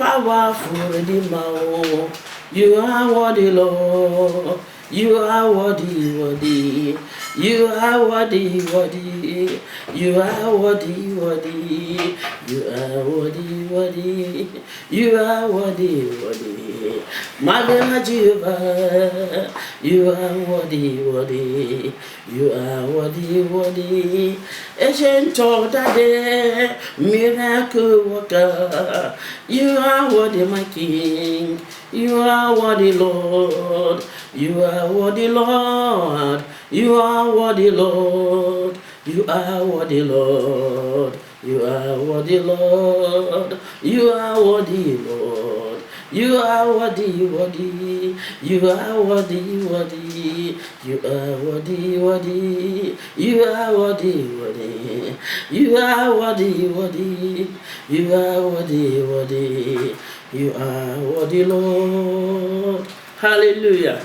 powerful Redeemer. You are worthy, Lord. You are worthy, worthy. You are worthy, worthy. You are worthy, worthy. You are worthy, worthy. You are worthy, worthy. My beloved Jehovah, you are worthy, worthy. You are worthy, worthy. Ancient of the day, miracle worker. You are worthy, my King. You are worthy, Lord. You are worthy, Lord. You are worthy, Lord. You are worthy, Lord. You are worthy, Lord. You are worthy, Lord. You are worthy, worthy. You are worthy, worthy. You are worthy, worthy. You are worthy, worthy. You are worthy, worthy. You are worthy, worthy. You are worthy, Lord. Hallelujah.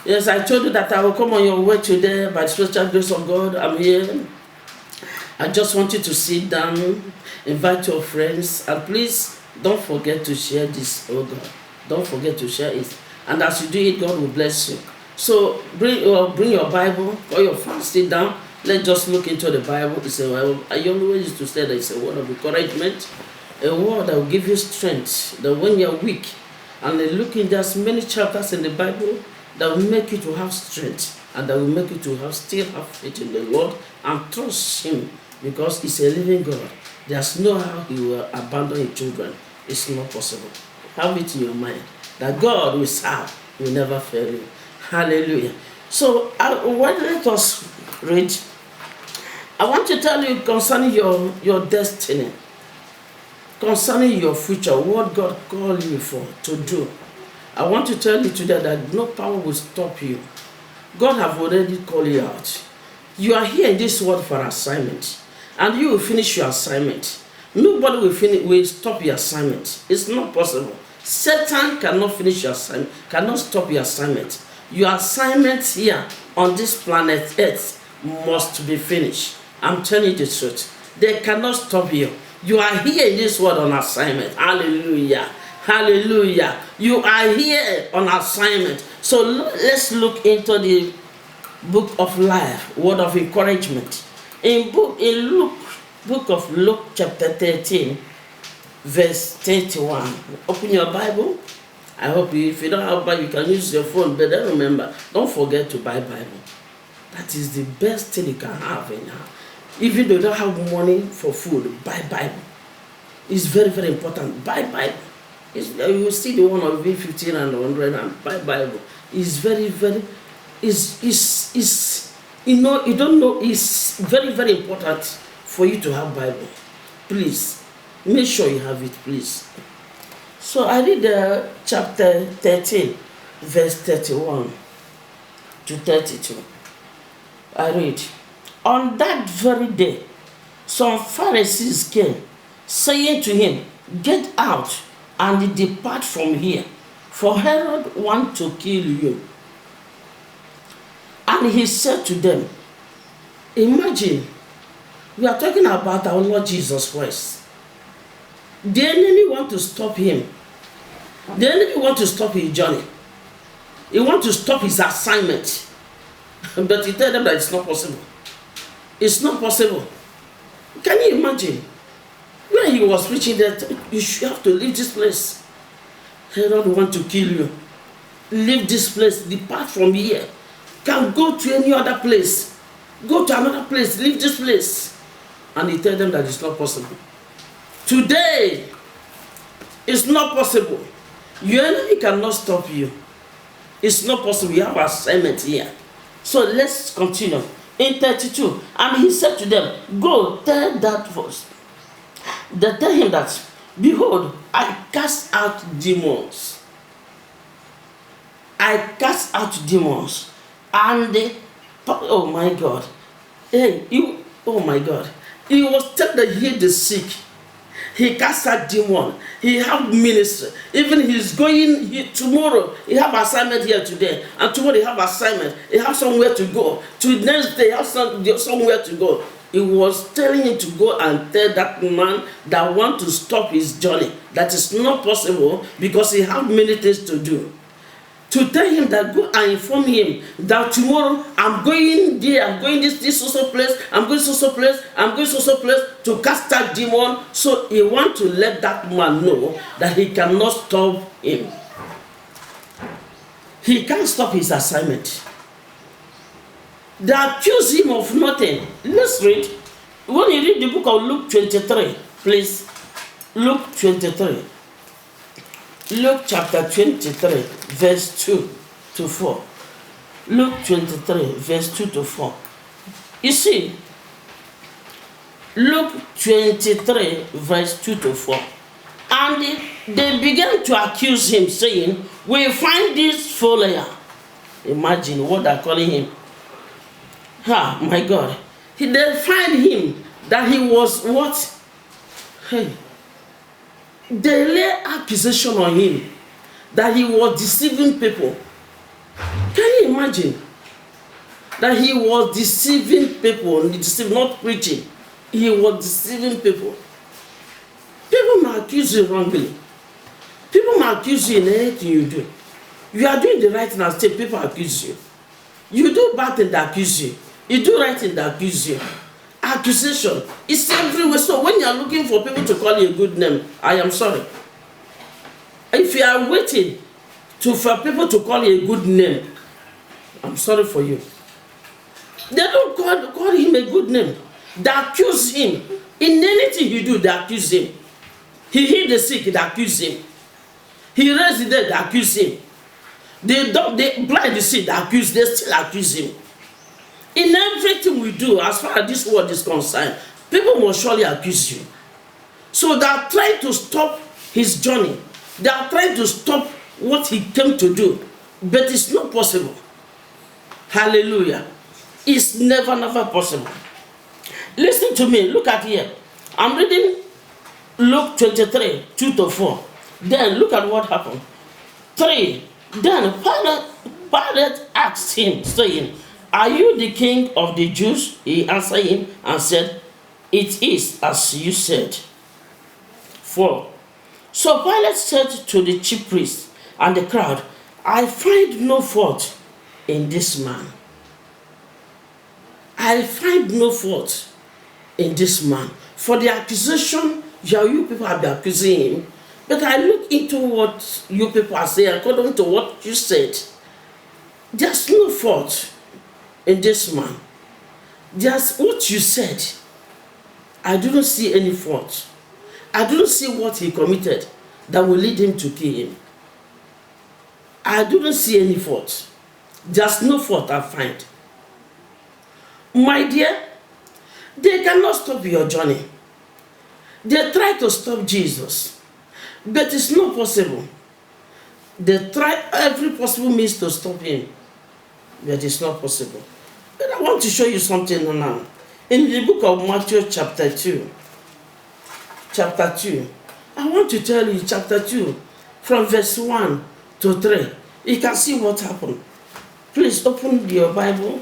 Yes, I told you that I will come on your way today by the special grace of God. I'm here. I just want you to sit down, invite your friends, and please don't forget to share this, oh God. Don't forget to share it. And as you do it, God will bless you. So bring your Bible, call your friends, sit down. Let's just look into the Bible. I always used to say that it's a word of encouragement, a word that will give you strength, that when you're weak, and there's many chapters in the Bible that will make you to have strength, and that will make you to still have faith in the Lord and trust Him, because He's a living God. There's no how He will abandon His children. It's not possible. Have it in your mind that God will serve, will never fail you. Hallelujah. So let us read. I want to tell you concerning your destiny, concerning your future, what God called you for to do. I want to tell you today that no power will stop you. God have already called you out. You are here in this world for assignment, and you will finish your assignment. Nobody will stop your assignment. It's not possible. Satan cannot finish your assignment, cannot stop your assignment. Your assignment here on this planet Earth must be finished. I'm telling you the truth. They cannot stop you. You are here in this world on assignment. Hallelujah. Hallelujah. You are here on assignment. So let's look into the book of life, word of encouragement. In book of Luke chapter 13, verse 31. Open your Bible. I hope if you don't have a Bible, you can use your phone. But then remember, don't forget to buy Bible. That is the best thing you can have in your house. Even though you don't have money for food, buy Bible. It's very, very important. Buy Bible. You will see the one of V15 and 100 and buy Bible. It's very, very, you don't know, it's very, very important for you to have Bible. Please, make sure you have it, please. So I read chapter 13, verse 31 to 32. I read, on that very day, some Pharisees came, saying to him, get out and depart from here, for Herod wants to kill you. And he said to them, imagine, we are talking about our Lord Jesus Christ. The enemy wants to stop him. The enemy wants to stop his journey. He wants to stop his assignment. But he told them that it's not possible. It's not possible. Can you imagine? When he was preaching that you should have to leave this place. Herod wants to kill you. Leave this place. Depart from here. Can go to any other place. Go to another place. Leave this place. And he told them that it's not possible. Today, it's not possible. Your enemy cannot stop you. It's not possible. You have an assignment here. So let's continue. In 32, and he said to them, go tell that voice. They tell him that, behold, I cast out demons. I cast out demons. And they, oh my God. Oh my God. He was telling that he healed the sick. He cast out demon. He have ministry. Even he's going tomorrow. He have assignment here today, and tomorrow he have assignment. He have somewhere to go. To next day he have somewhere to go. He was telling him to go and tell that man that want to stop his journey. That is not possible because he have many things to do. To tell him that go and inform him that tomorrow I'm going there, I'm going this social place, I'm going social place, I'm going social place to cast that demon. So he want to let that man know that he cannot stop him. He can't stop his assignment. They accuse him of nothing. Let's read. When you read the book of Luke 23, please. Luke 23. Luke chapter 23, verse 2 to 4. Luke 23, verse 2 to 4. You see, Luke 23, verse 2 to 4. And they began to accuse him, saying, we find this follower. Imagine what they're calling him. Ah, my God. They find him that he was what? Hey. They lay accusation on him that he was deceiving people. Can you imagine? That he was deceiving people, not preaching. He was deceiving people. People may accuse you wrongly. People may accuse you in anything you do. You are doing the right thing and still people accuse you. You do bad thing, they accuse you. You do right thing, they accuse you. Accusation is everywhere. So when you are looking for people to call you a good name, I am sorry. If you are waiting for people to call you a good name, I'm sorry for you. They don't call him a good name. They accuse him. In anything he do, they accuse him. He healed the sick, they accuse him. He raised the dead, they accuse him. They blind the sick, they still accuse him. In everything we do, as far as this world is concerned, people will surely accuse you. So they are trying to stop his journey. They are trying to stop what he came to do. But it's not possible. Hallelujah. It's never possible. Listen to me. Look at here. I'm reading Luke 23, 2 to 4. Then look at what happened. 3. Then Pilate asked him, saying, are you the king of the Jews? He answered him and said, it is as you said. 4. So Pilate said to the chief priests and the crowd, I find no fault in this man. I find no fault in this man. For the accusation, you people have been accusing him. But I look into what you people are saying, according to what you said. There's no fault in this man. Just what you said, I do not see any fault. I do not see what he committed that will lead him to kill him. I do not see any fault. There's no fault I find. My dear, they cannot stop your journey. They try to stop Jesus, but it's not possible. They try every possible means to stop him, but it's not possible. But I want to show you something now. In the book of Matthew chapter 2, I want to tell you chapter 2, from verse 1 to 3. You can see what happened. Please open your Bible,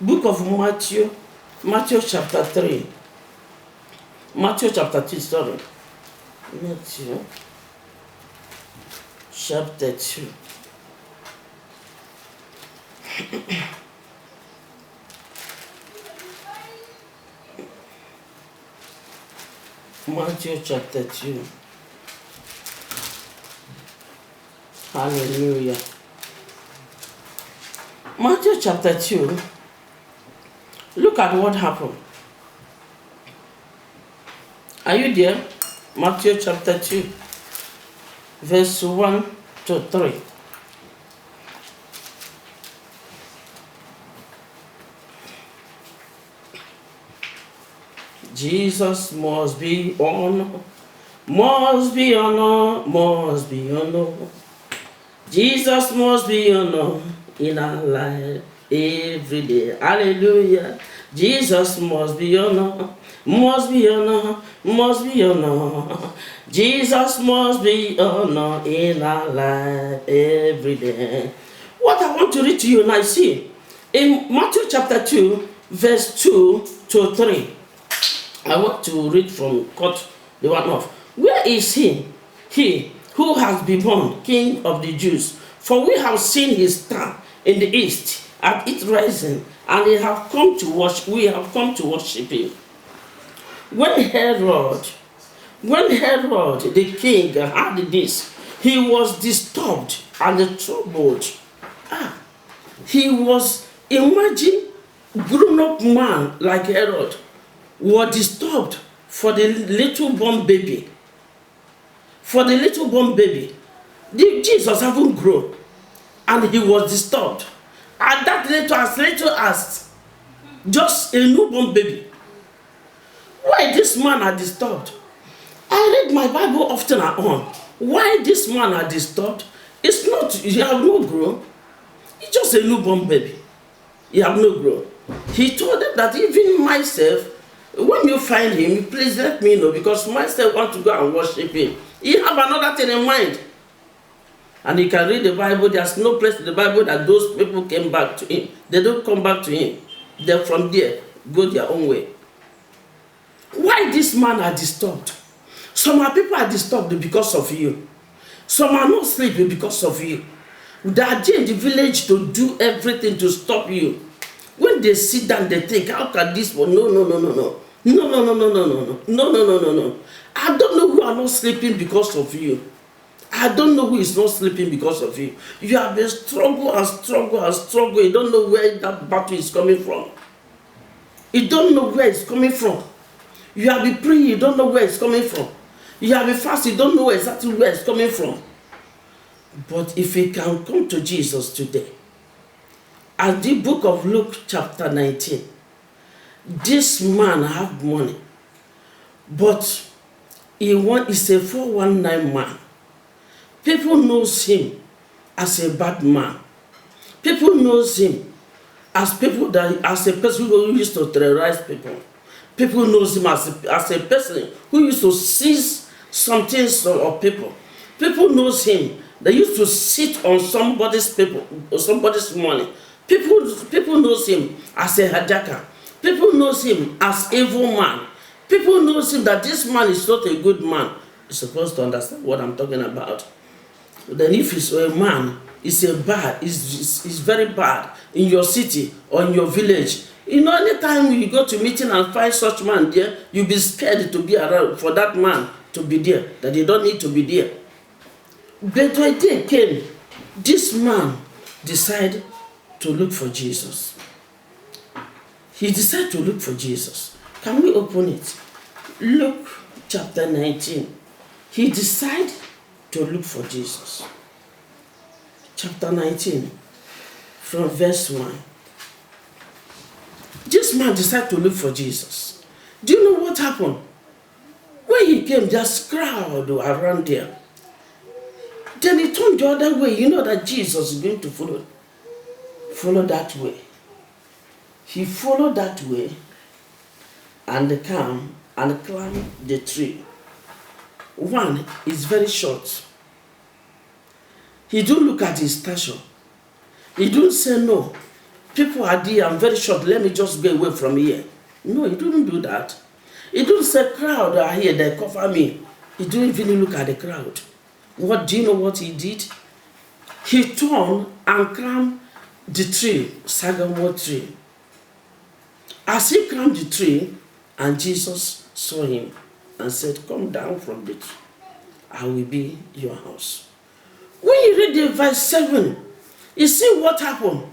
book of Matthew chapter 3. Matthew chapter 2, sorry. Matthew chapter 2. Matthew chapter 2. Hallelujah. Matthew chapter 2. Look at what happened. Are you there? Matthew chapter 2, verse 1 to 3. Jesus must be honored, must be honored, must be honored. Jesus must be honored in our life every day. Hallelujah. Jesus must be honored, must be honored, must be honored. Jesus must be honored in our life every day. What I want to read to you now, see, in Matthew chapter 2, verse 2 to 3. I want to read from cut the one off. Where is he? He who has been born King of the Jews. For we have seen his star in the east at its rising, and we have come to worship him. When Herod the king heard this, he was disturbed and troubled. He was, imagine, grown-up man like Herod was disturbed for the little born baby. For the little born baby. Jesus haven't grown, and he was disturbed. And that little as just a newborn baby. Why this man are disturbed? I read my Bible often and on. Why this man are disturbed? It's not, he have no grown. He's just a newborn baby. He have no grown. He told them that even myself, when you find him, please let me know, because myself want to go and worship him. He have another thing in mind. And you can read the Bible. There's no place in the Bible that those people came back to him. They don't come back to him. They from there go their own way. Why this man are disturbed? Some people are disturbed because of you. Some are not sleeping because of you. They are there in the village to do everything to stop you. When they sit down, they think, how can this one? No. I don't know who are not sleeping because of you. I don't know who is not sleeping because of you. You have been struggle. You don't know where that battle is coming from. You don't know where it's coming from. You have been praying, you don't know where it's coming from. You have been fasting, you don't know exactly where it's coming from. But if you can come to Jesus today, as the book of Luke chapter 19, this man have money, but he's a 419 man. People knows him as a bad man. People knows him as a person who used to terrorize people. People knows him as a person who used to seize some things of people. People knows him. They used to sit on somebody's people or somebody's money. People knows him as a hijacker. People knows him as evil man. People knows him that this man is not a good man. You're supposed to understand what I'm talking about. Then if he's a man, it's very bad in your city or in your village. You know, anytime you go to meeting and find such man there, you'll be scared to be around for that man to be there, that you don't need to be there. But when day came, this man decided to look for Jesus. He decided to look for Jesus. Can we open it? Luke chapter 19. He decided to look for Jesus. Chapter 19, from verse 1. This man decided to look for Jesus. Do you know what happened? When he came, there's a crowd around there. Then he turned the other way. You know that Jesus is going to follow that way. He followed that way and came and climbed the tree. One is very short. He don't look at his stature. He don't say, no, people are there, I'm very short, let me just go away from here. No, he didn't do that. He don't say, crowd are here, they cover me. He don't even look at the crowd. What do you know what he did? He turned and climbed the tree, sycamore tree. As he climbed the tree, and Jesus saw him and said, come down from the tree. I will be your house. When you read the verse 7, you see what happened.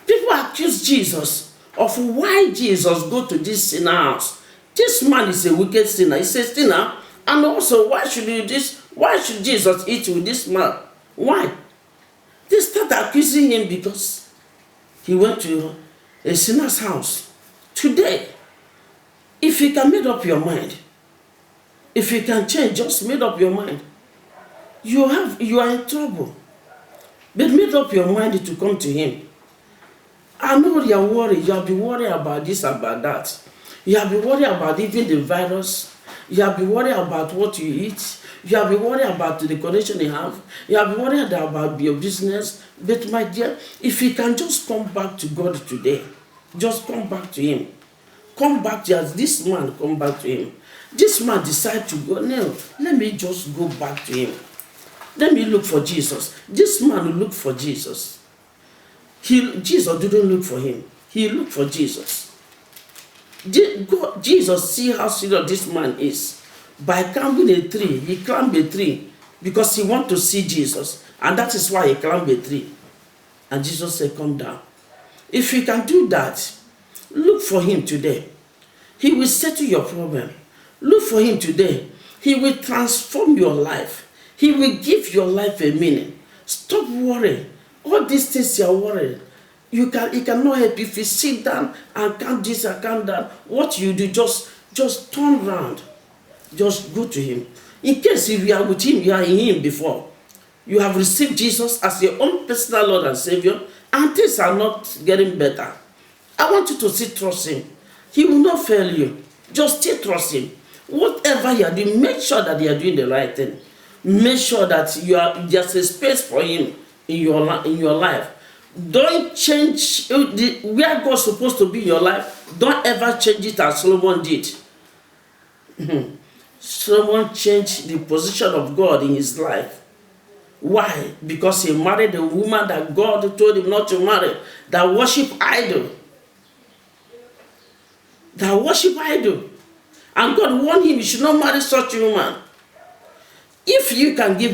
People accuse Jesus of why Jesus go to this sinner house. This man is a wicked sinner. He's a sinner. And also, why should Jesus eat with this man? Why? They start accusing him because he went to a sinner's house. Today, if you can make up your mind, if you can change, just make up your mind. You are in trouble. But make up your mind to come to him. I know you are worried. You have been worried about this, about that. You have been worried about even the virus. You have been worried about what you eat. You have been worried about the connection you have. You have been worried about your business. But my dear, if you can just come back to God today, just come back to him. come back to as this man come back to him. This man decided to go, no, let me just go back to him. Let me look for Jesus. This man looked for Jesus. Jesus didn't look for him. He looked for Jesus. Jesus see how serious this man is. By climbing a tree, he climbed a tree because he want to see Jesus. And that is why he climbed a tree. And Jesus said, come down. If you can do that, look for him today. He will settle your problem. Look for him today. He will transform your life. He will give your life a meaning. Stop worrying. All these things you are worried. He cannot help if you sit down and count this and count that. What you do, just turn around. Just go to him. In case if you are with him, you are in him before. You have received Jesus as your own personal Lord and Savior, and things are not getting better. I want you to still trust him. He will not fail you. Just still trust him. Whatever you are doing, make sure that you are doing the right thing. Make sure that there's a space for him in your life. Don't change where God's supposed to be in your life. Don't ever change it as Solomon did. Solomon changed the position of God in his life. Why? Because he married a woman that God told him not to marry, that worship idol. That worship idol. And God warned him, you should not marry such a woman. If you can give